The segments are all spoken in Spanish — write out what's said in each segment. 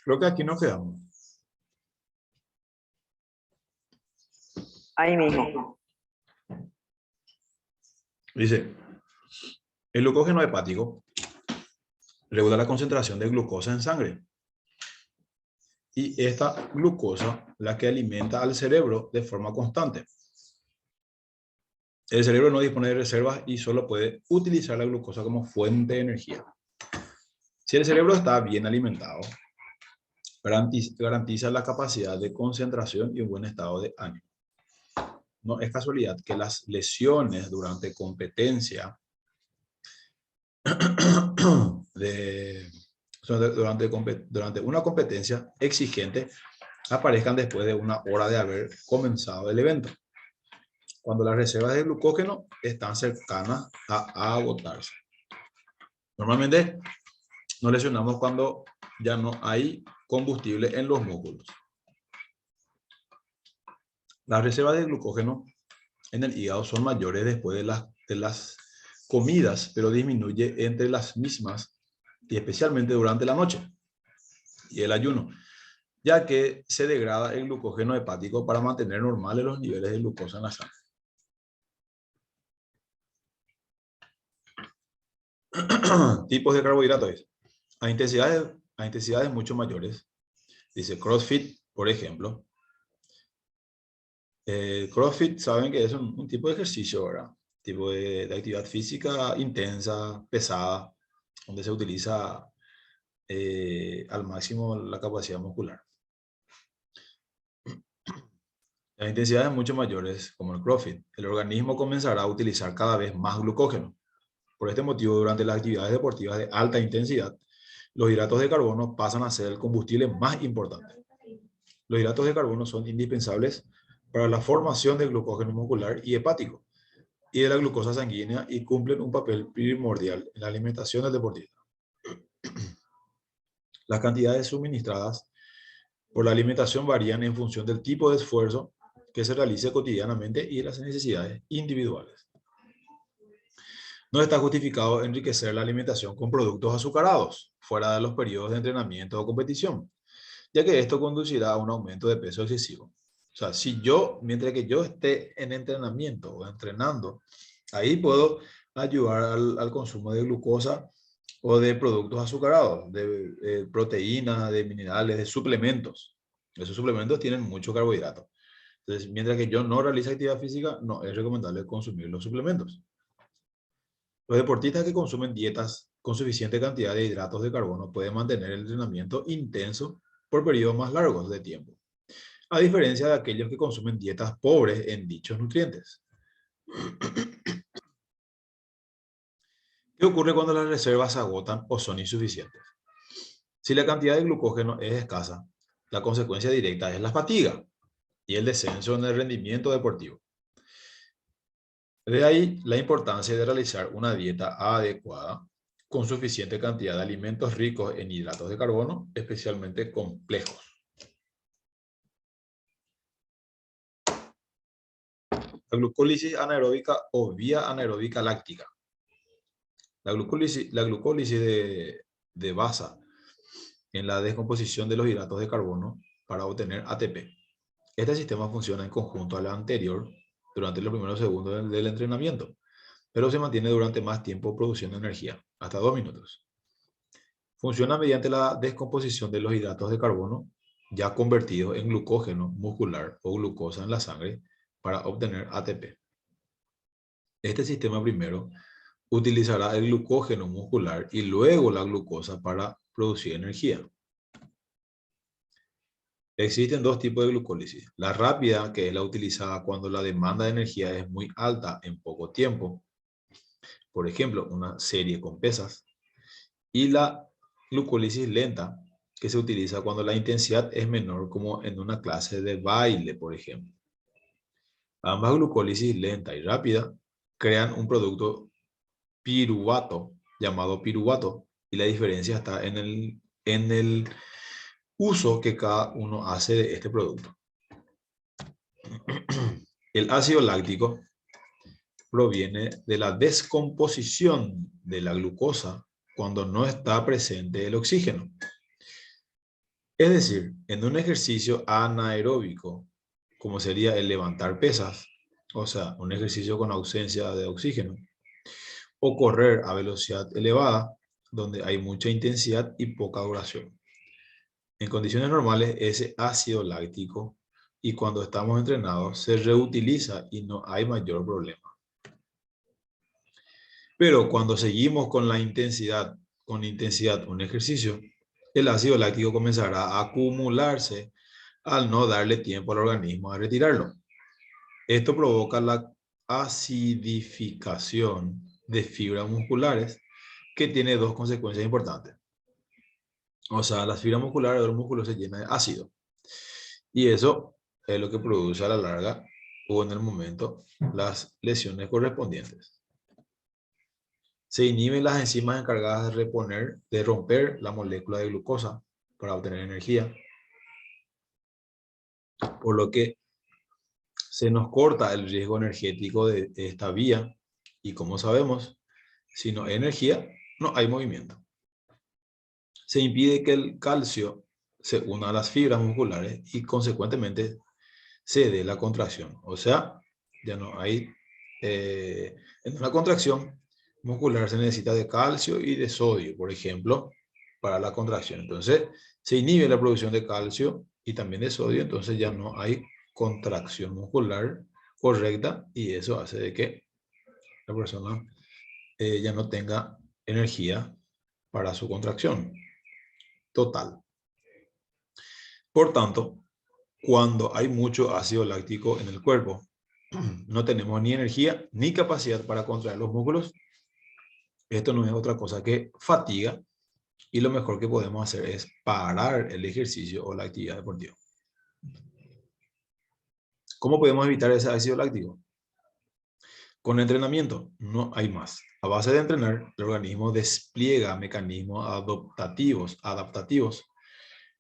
Creo que aquí nos quedamos. Ahí mismo. Dice, el glucógeno hepático regula la concentración de glucosa en sangre. Y esta glucosa la que alimenta al cerebro de forma constante. El cerebro no dispone de reservas y solo puede utilizar la glucosa como fuente de energía. Si el cerebro está bien alimentado, garantiza la capacidad de concentración y un buen estado de ánimo. No es casualidad que las lesiones durante competencia, durante una competencia exigente, aparezcan después de una hora de haber comenzado el evento, cuando las reservas de glucógeno están cercanas a agotarse. Normalmente nos lesionamos cuando ya no hay combustible en los músculos. Las reservas de glucógeno en el hígado son mayores después de las comidas, pero disminuye entre las mismas y especialmente durante la noche y el ayuno, ya que se degrada el glucógeno hepático para mantener normales los niveles de glucosa en la sangre. Tipos de carbohidratos. A intensidades mucho mayores. Dice CrossFit, por ejemplo. CrossFit, saben que es un tipo de ejercicio, ¿verdad? Tipo de actividad física intensa, pesada, donde se utiliza al máximo la capacidad muscular. Las intensidades mucho mayores, como el CrossFit, el organismo comenzará a utilizar cada vez más glucógeno. Por este motivo, durante las actividades deportivas de alta intensidad, los hidratos de carbono pasan a ser el combustible más importante. Los hidratos de carbono son indispensables para la formación del glucógeno muscular y hepático y de la glucosa sanguínea y cumplen un papel primordial en la alimentación del deportista. Las cantidades suministradas por la alimentación varían en función del tipo de esfuerzo que se realice cotidianamente y de las necesidades individuales. No está justificado enriquecer la alimentación con productos azucarados fuera de los periodos de entrenamiento o competición, ya que esto conducirá a un aumento de peso excesivo. O sea, mientras que yo esté en entrenamiento o entrenando, ahí puedo ayudar al consumo de glucosa o de productos azucarados, de proteínas, de minerales, de suplementos. Esos suplementos tienen mucho carbohidrato. Entonces, mientras que yo no realice actividad física, no es recomendable consumir los suplementos. Los deportistas que consumen dietas con suficiente cantidad de hidratos de carbono pueden mantener el entrenamiento intenso por periodos más largos de tiempo, a diferencia de aquellos que consumen dietas pobres en dichos nutrientes. ¿Qué ocurre cuando las reservas se agotan o son insuficientes? Si la cantidad de glucógeno es escasa, la consecuencia directa es la fatiga y el descenso en el rendimiento deportivo. De ahí la importancia de realizar una dieta adecuada con suficiente cantidad de alimentos ricos en hidratos de carbono, especialmente complejos. La glucólisis anaeróbica o vía anaeróbica láctica. La glucólisis de basa en la descomposición de los hidratos de carbono para obtener ATP. Este sistema funciona en conjunto al anterior durante los primeros segundos del entrenamiento, pero se mantiene durante más tiempo produciendo energía, hasta 2 minutos. Funciona mediante la descomposición de los hidratos de carbono ya convertidos en glucógeno muscular o glucosa en la sangre para obtener ATP. Este sistema primero utilizará el glucógeno muscular y luego la glucosa para producir energía. Existen dos tipos de glucólisis. La rápida, que es la utilizada cuando la demanda de energía es muy alta en poco tiempo. Por ejemplo, una serie con pesas. Y la glucólisis lenta, que se utiliza cuando la intensidad es menor, como en una clase de baile, por ejemplo. Ambas glucólisis lenta y rápida crean un producto piruvato, llamado piruvato, y la diferencia está en el uso que cada uno hace de este producto. El ácido láctico proviene de la descomposición de la glucosa cuando no está presente el oxígeno. Es decir, en un ejercicio anaeróbico, como sería el levantar pesas, o sea, un ejercicio con ausencia de oxígeno, o correr a velocidad elevada, donde hay mucha intensidad y poca duración. En condiciones normales, ese ácido láctico, y cuando estamos entrenados, se reutiliza y no hay mayor problema. Pero cuando seguimos con intensidad un ejercicio, el ácido láctico comenzará a acumularse al no darle tiempo al organismo a retirarlo. Esto provoca la acidificación de fibras musculares, que tiene dos consecuencias importantes. O sea, las fibras musculares de los músculos se llenan de ácido. Y eso es lo que produce a la larga o en el momento las lesiones correspondientes. Se inhiben las enzimas encargadas de romper la molécula de glucosa para obtener energía, por lo que se nos corta el riesgo energético de esta vía. Y como sabemos, si no hay energía, no hay movimiento. Se impide que el calcio se una a las fibras musculares y consecuentemente se dé la contracción. O sea, ya no hay, en una contracción muscular se necesita de calcio y de sodio, por ejemplo, para la contracción. Entonces, se inhibe la producción de calcio y también de sodio, entonces ya no hay contracción muscular correcta y eso hace de que la persona ya no tenga energía para su contracción total. Por tanto, cuando hay mucho ácido láctico en el cuerpo, no tenemos ni energía ni capacidad para contraer los músculos. Esto no es otra cosa que fatiga y lo mejor que podemos hacer es parar el ejercicio o la actividad deportiva. ¿Cómo podemos evitar ese ácido láctico? Con entrenamiento, no hay más. A base de entrenar, el organismo despliega mecanismos adaptativos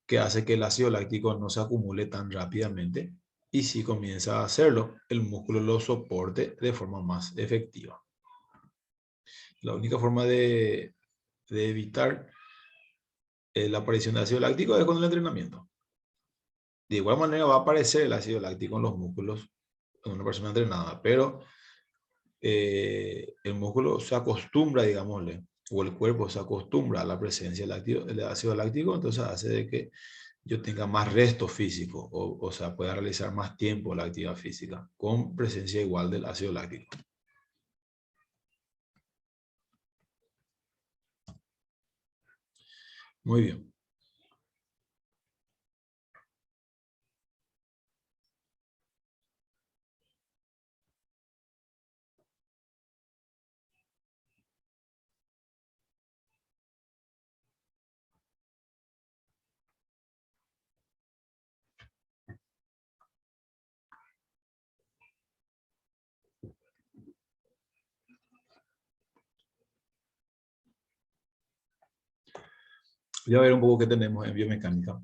que hace que el ácido láctico no se acumule tan rápidamente y si comienza a hacerlo, el músculo lo soporte de forma más efectiva. La única forma de evitar la aparición de ácido láctico es con el entrenamiento. De igual manera va a aparecer el ácido láctico en los músculos en una persona entrenada, pero el músculo se acostumbra, digámosle, o el cuerpo se acostumbra a la presencia del ácido láctico, entonces hace de que yo tenga más resto físico, o sea, pueda realizar más tiempo la actividad física con presencia igual del ácido láctico. Muy bien. Voy a ver un poco qué tenemos en biomecánica.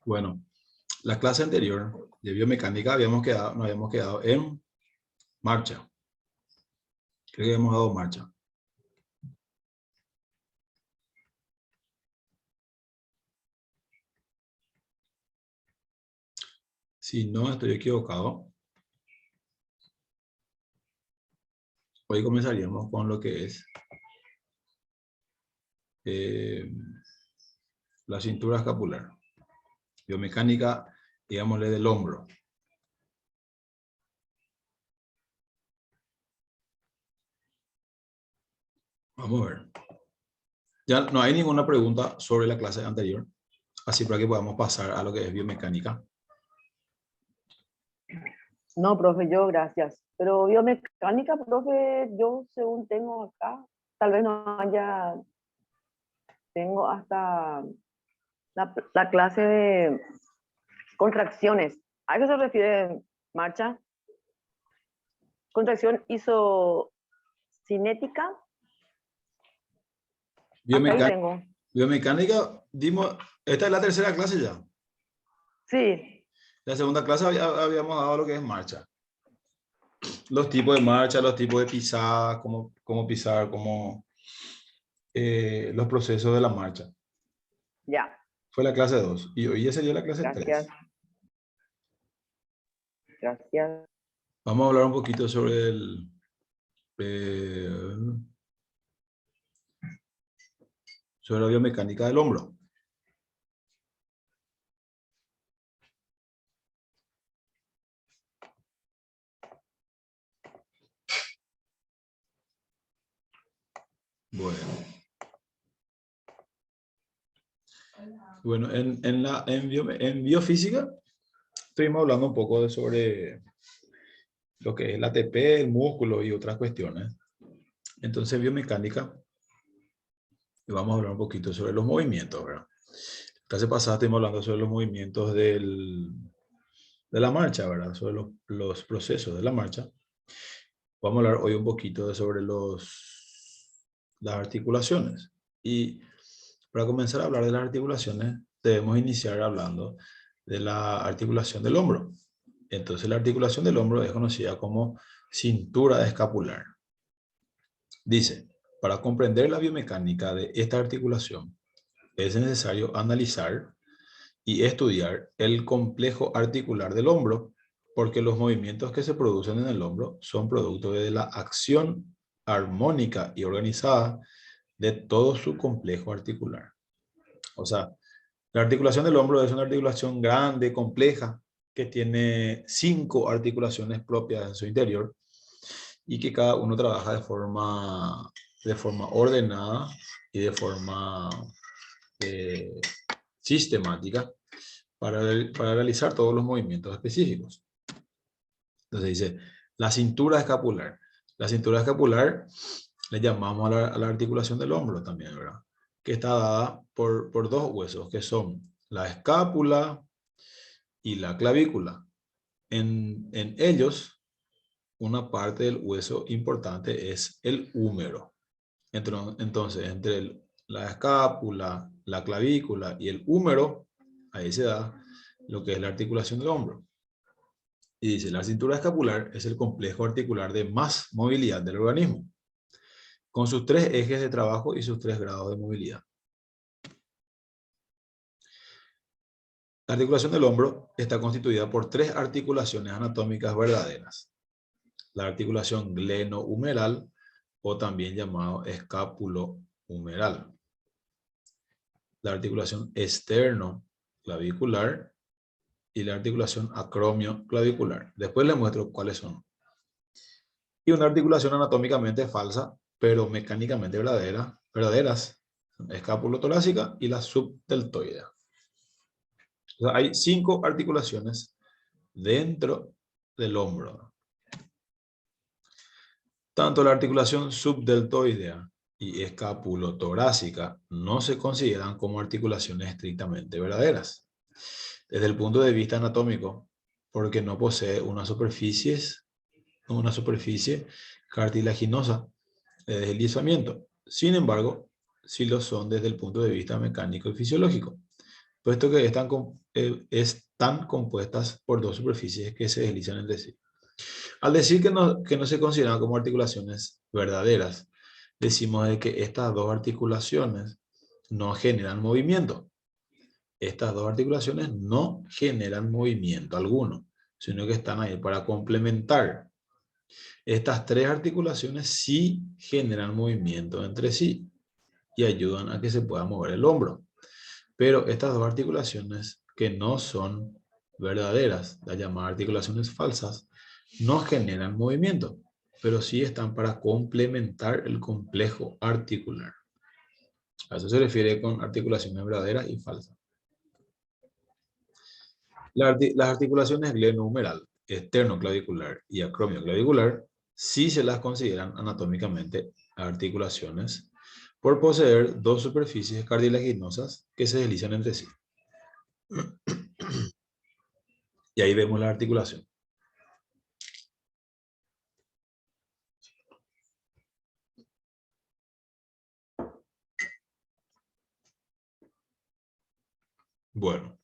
Bueno, la clase anterior de biomecánica nos habíamos quedado en marcha. Creo que hemos dado marcha. Si no estoy equivocado, hoy comenzaríamos con lo que es la cintura escapular. Biomecánica, digámosle, del hombro. Vamos a ver. Ya no hay ninguna pregunta sobre la clase anterior, así para que podamos pasar a lo que es biomecánica. No, profe, yo gracias. Pero biomecánica, profe, yo según tengo acá, tal vez no haya, tengo hasta la clase de contracciones. ¿A qué se refiere marcha? Contracción isocinética. Hasta ahí Biomecánica, tengo. biomecánica, dimos, esta es la tercera clase ya. Sí, La segunda clase habíamos dado lo que es marcha. Los tipos de marcha, los tipos de pisada, cómo pisar, los procesos de la marcha. ya. Fue la clase 2 y hoy ya sería la clase 3. Gracias. Gracias. Vamos a hablar un poquito sobre eh, sobre la biomecánica del hombro. Bueno, en biofísica estuvimos hablando un poco sobre lo que es el ATP, el músculo y otras cuestiones. Entonces, biomecánica, vamos a hablar un poquito sobre los movimientos, ¿verdad? La clase pasada estuvimos hablando sobre los movimientos de la marcha, ¿verdad? Sobre los procesos de la marcha. Vamos a hablar hoy un poquito sobre las articulaciones. Y para comenzar a hablar de las articulaciones, debemos iniciar hablando de la articulación del hombro. Entonces, la articulación del hombro es conocida como cintura escapular. Dice, para comprender la biomecánica de esta articulación, es necesario analizar y estudiar el complejo articular del hombro, porque los movimientos que se producen en el hombro son producto de la acción armónica y organizada de todo su complejo articular. O sea, la articulación del hombro es una articulación grande, compleja, que tiene 5 articulaciones propias en su interior y que cada uno trabaja de forma ordenada y de forma eh, sistemática para realizar todos los movimientos específicos. Entonces dice, la cintura escapular. La cintura escapular le llamamos a la articulación del hombro también, ¿verdad? Que está dada por dos huesos, que son la escápula y la clavícula. En ellos, una parte del hueso importante es el húmero. Entonces, entre la escápula, la clavícula y el húmero, ahí se da lo que es la articulación del hombro. Y dice, la cintura escapular es el complejo articular de más movilidad del organismo, con sus 3 ejes de trabajo y sus 3 grados de movilidad. La articulación del hombro está constituida por 3 articulaciones anatómicas verdaderas. La articulación glenohumeral, o también llamado escápulo-humeral. La articulación externo-clavicular y la articulación acromio-clavicular. Después les muestro cuáles son. Y una articulación anatómicamente falsa, pero mecánicamente verdaderas, escápulo-torácica y la subdeltoidea. O sea, hay 5 articulaciones dentro del hombro. Tanto la articulación subdeltoidea y escápulo-torácica no se consideran como articulaciones estrictamente verdaderas desde el punto de vista anatómico, porque no posee una superficie cartilaginosa de deslizamiento. Sin embargo, sí lo son desde el punto de vista mecánico y fisiológico, puesto que están compuestas por 2 superficies que se deslizan entre sí. Al decir que no se consideran como articulaciones verdaderas, decimos de que estas 2 articulaciones no generan movimiento. Estas 2 articulaciones no generan movimiento alguno, sino que están ahí para complementar. Estas 3 articulaciones sí generan movimiento entre sí y ayudan a que se pueda mover el hombro. Pero estas 2 articulaciones que no son verdaderas, las llamadas articulaciones falsas, no generan movimiento, pero sí están para complementar el complejo articular. A eso se refiere con articulaciones verdaderas y falsas. Las articulaciones glenohumeral. esternoclavicular y acromioclavicular sí se las consideran anatómicamente articulaciones por poseer dos superficies cartilaginosas que se deslizan entre sí. Y ahí vemos la articulación. Bueno.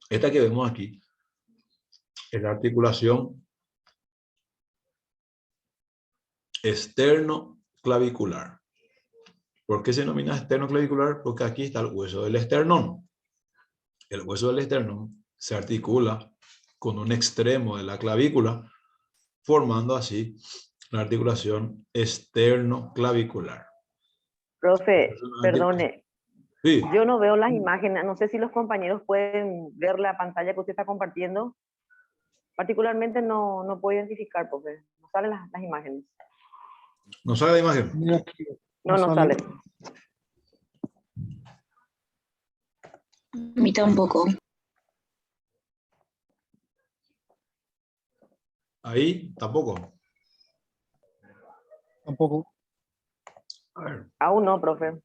Esta que vemos aquí es la articulación esternoclavicular. ¿Por qué se denomina esternoclavicular? Porque aquí está el hueso del esternón. El hueso del esternón se articula con un extremo de la clavícula, formando así la articulación esternoclavicular. Profe, perdone, Sí, yo no veo las imágenes, no sé si los compañeros pueden ver la pantalla que usted está compartiendo. Particularmente no puedo identificar, profe, no salen las imágenes. ¿no sale la imagen? Mira aquí, No sale. sale. A mí tampoco. Ahí tampoco. Tampoco. A ver, Aún no, profe.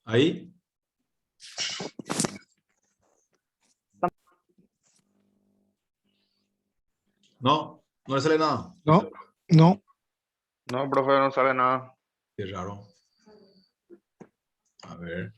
ahí. No, no le sale nada. No, no. No, profe, no sale nada. Qué raro. A ver.